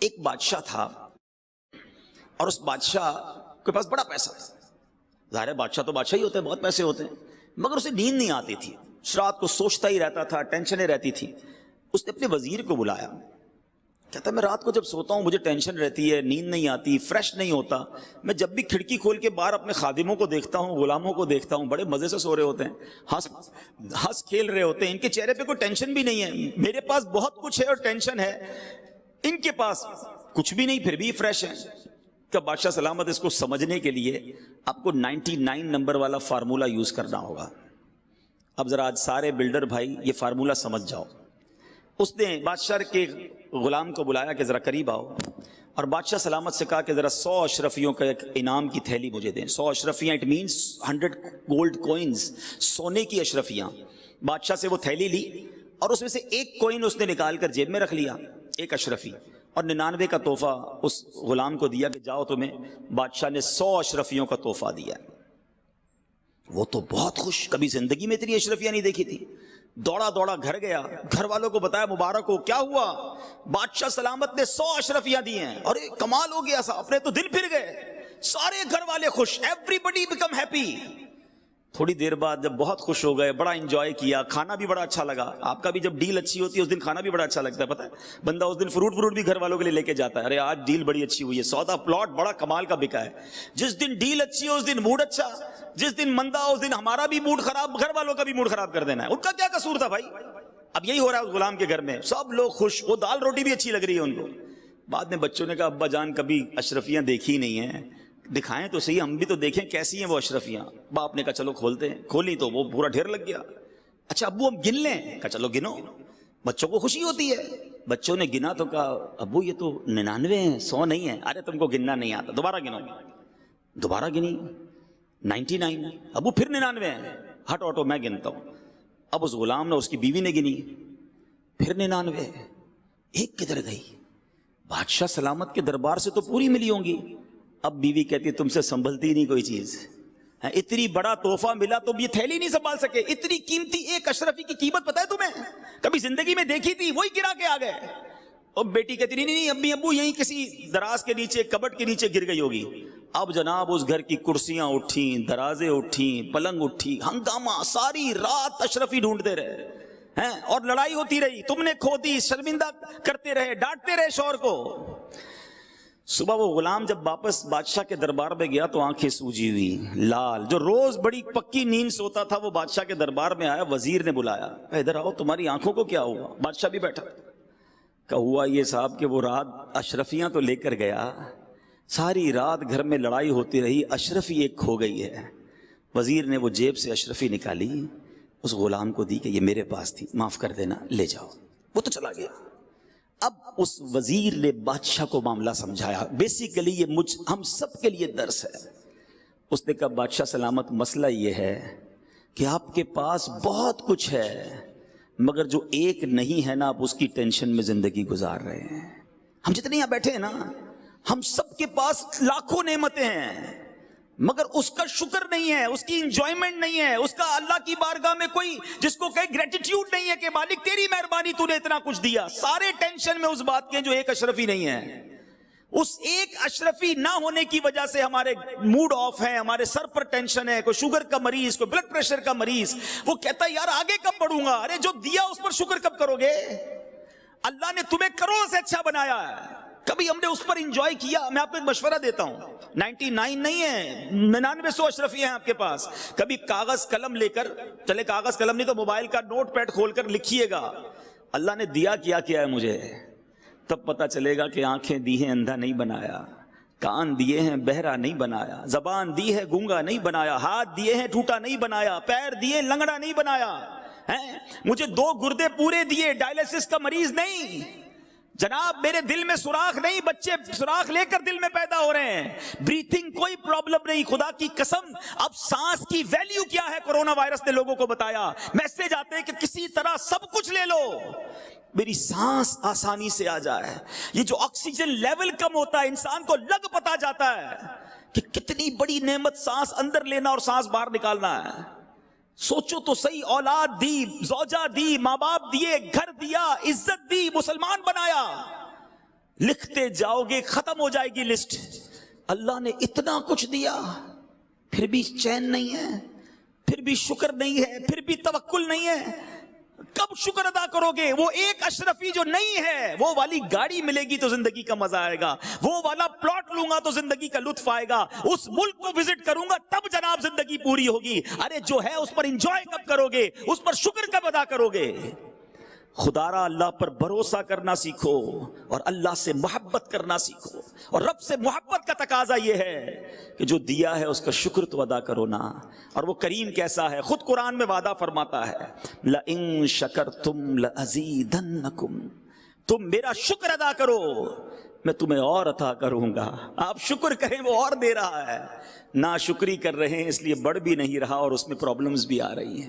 ایک بادشاہ تھا اور اس بادشاہ کے پاس بڑا پیسہ تھا. ظاہر ہے بادشاہ تو بادشاہ ہی ہوتے ہیں, بہت پیسے ہوتے ہیں, مگر اسے نیند نہیں آتی تھی, رات کو سوچتا ہی رہتا تھا, ٹینشنیں رہتی تھی. اس نے اپنے وزیر کو بلایا, کہتا میں رات کو جب سوتا ہوں مجھے ٹینشن رہتی ہے, نیند نہیں آتی, فریش نہیں ہوتا. میں جب بھی کھڑکی کھول کے باہر اپنے خادموں کو دیکھتا ہوں, غلاموں کو دیکھتا ہوں, بڑے مزے سے سو رہے ہوتے ہیں, ہنس کھیل رہے ہوتے ہیں, ان کے چہرے پہ کوئی ٹینشن بھی نہیں ہے. میرے پاس بہت کچھ ہے اور ٹینشن ہے, ان کے پاس کچھ بھی نہیں پھر بھی فریش ہے. کہ بادشاہ سلامت اس کو سمجھنے کے لیے آپ کو 99 نمبر والا فارمولہ یوز کرنا ہوگا. اب ذرا آج سارے بلڈر بھائی یہ فارمولہ سمجھ جاؤ. اس نے بادشاہ کے غلام کو بلایا کہ ذرا قریب آؤ, اور بادشاہ سلامت سے کہا کہ ذرا 100 اشرفیوں کا ایک انعام کی تھیلی مجھے دیں. 100 اشرفیاں, اٹ مینس 100 گولڈ کوئنز, سونے کی اشرفیاں. بادشاہ سے وہ تھیلی لی اور اس میں سے ایک کوئن اس نے نکال کر جیب میں رکھ لیا, ایک اشرفی, اور 99 کا تحفہ اس غلام کو دیا کہ جاؤ تمہیں بادشاہ نے 100 اشرفیوں کا تحفہ دیا. وہ تو بہت خوش, کبھی زندگی میں اتنی اشرفیاں نہیں دیکھی تھی. دوڑا دوڑا گھر گیا, گھر والوں کو بتایا مبارک ہو, کیا ہوا, بادشاہ سلامت نے 100 اشرفیاں دی ہیں. ارے کمال ہو گیا صاحب, اپنے تو دل پھر گئے, سارے گھر والے خوش, ایوری بڈی بیکم ہیپی. تھوڑی دیر بعد جب بہت خوش ہو گئے, بڑا انجوائے کیا, کھانا بھی بڑا اچھا لگا. آپ کا بھی جب ڈیل اچھی ہوتی ہے اس دن کھانا بھی بڑا اچھا لگتا ہے, پتہ ہے بندہ اس دن فروٹ بھی گھر والوں کے لیے لے کے جاتا ہے. ارے آج ڈیل بڑی اچھی ہوئی ہے, سودا پلاٹ بڑا کمال کا بکا ہے. جس دن ڈیل اچھی ہے اس دن موڈ اچھا, جس دن مندا اس دن ہمارا بھی موڈ خراب, گھر والوں کا بھی موڈ خراب کر دینا ہے. ان کا کیا قصور تھا بھائی. اب یہی ہو رہا ہے اس غلام کے گھر میں, سب لوگ خوش, وہ دال روٹی بھی اچھی لگ رہی ہے ان کو. بعد میں بچوں نے کہا ابا جان کبھی اشرفیاں دیکھی نہیں ہیں, دکھائیں تو صحیح, ہم بھی تو دیکھیں کیسی ہیں وہ اشرفیاں. باپ نے کہا چلو کھولتے ہیں. کھولی تو وہ پورا ڈھیر لگ گیا. اچھا ابو ہم گن لیں, کہا چلو گنو, بچوں کو خوشی ہوتی ہے. بچوں نے گنا تو کہا ابو یہ تو 99 ہیں, 100 نہیں ہے. ارے تم کو گننا نہیں آتا, دوبارہ گنو. دوبارہ گنی 99, ابو پھر 99 ہیں. ہٹ آٹو میں گنتا ہوں. اب اس غلام نے, اس کی بیوی نے گنی, پھر 99. ایک کدھر گئی, بادشاہ سلامت کے دربار سے تو پوری ملی ہوں گی. اب بیوی کہتی تم سے سنبھلتی نہیں کوئی چیز, اتنی بڑا تحفہ ملا تو یہ تھیلی نہیں سنبھال سکے. اتنی قیمتی ایک اشرفی کی قیمت پتہ ہے تمہیں, کبھی زندگی میں دیکھی تھی, وہی گرا کے آ گئے. اور بیٹی کہتی نہیں امی ابو یہیں کسی دراز کے نیچے, کبٹ کے نیچے گر گئی ہوگی. اب جناب اس گھر کی کرسیاں اٹھیں, درازیں اٹھیں, پلنگ اٹھی, ہنگامہ, ساری رات اشرفی ڈھونڈتے رہے ہیں اور لڑائی ہوتی رہی. تم نے کھو دی, شرمندہ کرتے رہے, ڈانٹتے رہے شوہر کو. صبح وہ غلام جب واپس بادشاہ کے دربار میں گیا تو آنکھیں سوجی ہوئی, لال, جو روز بڑی پکی نیند سوتا تھا وہ بادشاہ کے دربار میں آیا. وزیر نے بلایا, ادھر آؤ, تمہاری آنکھوں کو کیا ہوا. بادشاہ بھی بیٹھا. کہ ہوا یہ صاحب کہ وہ رات اشرفیاں تو لے کر گیا, ساری رات گھر میں لڑائی ہوتی رہی, اشرفی ایک کھو گئی ہے. وزیر نے وہ جیب سے اشرفی نکالی, اس غلام کو دی کہ یہ میرے پاس تھی, معاف کر دینا, لے جاؤ. وہ تو چلا گیا. اب اس وزیر نے بادشاہ کو معاملہ سمجھایا. بیسیکلی یہ ہم سب کے لیے درس ہے. اس نے کہا بادشاہ سلامت مسئلہ یہ ہے کہ آپ کے پاس بہت کچھ ہے, مگر جو ایک نہیں ہے نا, آپ اس کی ٹینشن میں زندگی گزار رہے ہیں. ہم جتنے یہاں بیٹھے ہیں نا, ہم سب کے پاس لاکھوں نعمتیں ہیں, مگر اس کا شکر نہیں ہے, اس کی انجوائمنٹ نہیں ہے, اس کا اللہ کی بارگاہ میں کوئی جس کو کہے گریٹیٹیوڈ نہیں ہے کہ مالک تیری مہربانی تو نے اتنا کچھ دیا. سارے ٹینشن میں اس بات کے جو ایک اشرفی نہیں ہے. اس ایک اشرفی نہ ہونے کی وجہ سے ہمارے موڈ آف ہے, ہمارے سر پر ٹینشن ہے. کوئی شوگر کا مریض, کوئی بلڈ پریشر کا مریض, وہ کہتا ہے یار آگے کب بڑھوں گا. ارے جو دیا اس پر شکر کب کرو گے. اللہ نے تمہیں کروڑ سے اچھا بنایا ہے, کبھی ہم نے اس پر انجوائے کیا. میں آپ کو ایک مشورہ دیتا ہوں, 99 نہیں ہے, 99 اشرفی ہیں آپ کے پاس. کبھی کاغذ قلم لے کر چلے, کاغذ قلم نہیں تو موبائل کا نوٹ پیڈ کھول کر لکھیے گا اللہ نے دیا کیا ہے مجھے, تب پتا چلے گا کہ آنکھیں دی ہیں اندھا نہیں بنایا, کان دیے ہیں بہرا نہیں بنایا, زبان دی ہے گونگا نہیں بنایا, ہاتھ دیے ہیں ٹوٹا نہیں بنایا, پیر دیے لنگڑا نہیں بنایا, مجھے 2 گردے پورے دیے, ڈائلیسس کا مریض نہیں جناب. میرے دل میں سوراخ نہیں, بچے سوراخ لے کر دل میں پیدا ہو رہے ہیں. بریتھنگ کوئی پرابلم نہیں, خدا کی قسم. اب سانس کی ویلیو کیا ہے کورونا وائرس نے لوگوں کو بتایا. میسج آتے ہیں کہ کسی طرح سب کچھ لے لو, میری سانس آسانی سے آ جائے. یہ جو آکسیجن لیول کم ہوتا ہے, انسان کو لگ پتا جاتا ہے کہ کتنی بڑی نعمت سانس اندر لینا اور سانس باہر نکالنا ہے. سوچو تو صحیح, اولاد دی, زوجہ دی, ماں باپ دیے, گھر دیا, عزت دی, مسلمان بنایا. لکھتے جاؤ گے ختم ہو جائے گی لسٹ. اللہ نے اتنا کچھ دیا پھر بھی چین نہیں ہے, پھر بھی شکر نہیں ہے, پھر بھی توکل نہیں ہے. کب شکر ادا کرو گے؟ وہ ایک اشرفی جو نہیں ہے, وہ والی گاڑی ملے گی تو زندگی کا مزہ آئے گا, وہ والا پلاٹ لوں گا تو زندگی کا لطف آئے گا, اس ملک کو وزٹ کروں گا تب جناب زندگی پوری ہوگی. ارے جو ہے اس پر انجوائے کب کرو گے؟ اس پر شکر کب ادا کرو گے؟ خدا را اللہ پر بھروسہ کرنا سیکھو اور اللہ سے محبت کرنا سیکھو. اور رب سے محبت کا تقاضا یہ ہے کہ جو دیا ہے اس کا شکر تو ادا کرو نا. اور وہ کریم کیسا ہے, خود قرآن میں وعدہ فرماتا ہے لَإِن شَكَرْتُمْ لَأَزِيدَنَّكُمْ, تم میرا شکر ادا کرو میں تمہیں اور عطا کروں گا. آپ شکر کریں وہ اور دے رہا ہے, نا شکری کر رہے ہیں اس لیے بڑھ بھی نہیں رہا اور اس میں پرابلمز بھی آ رہی ہیں.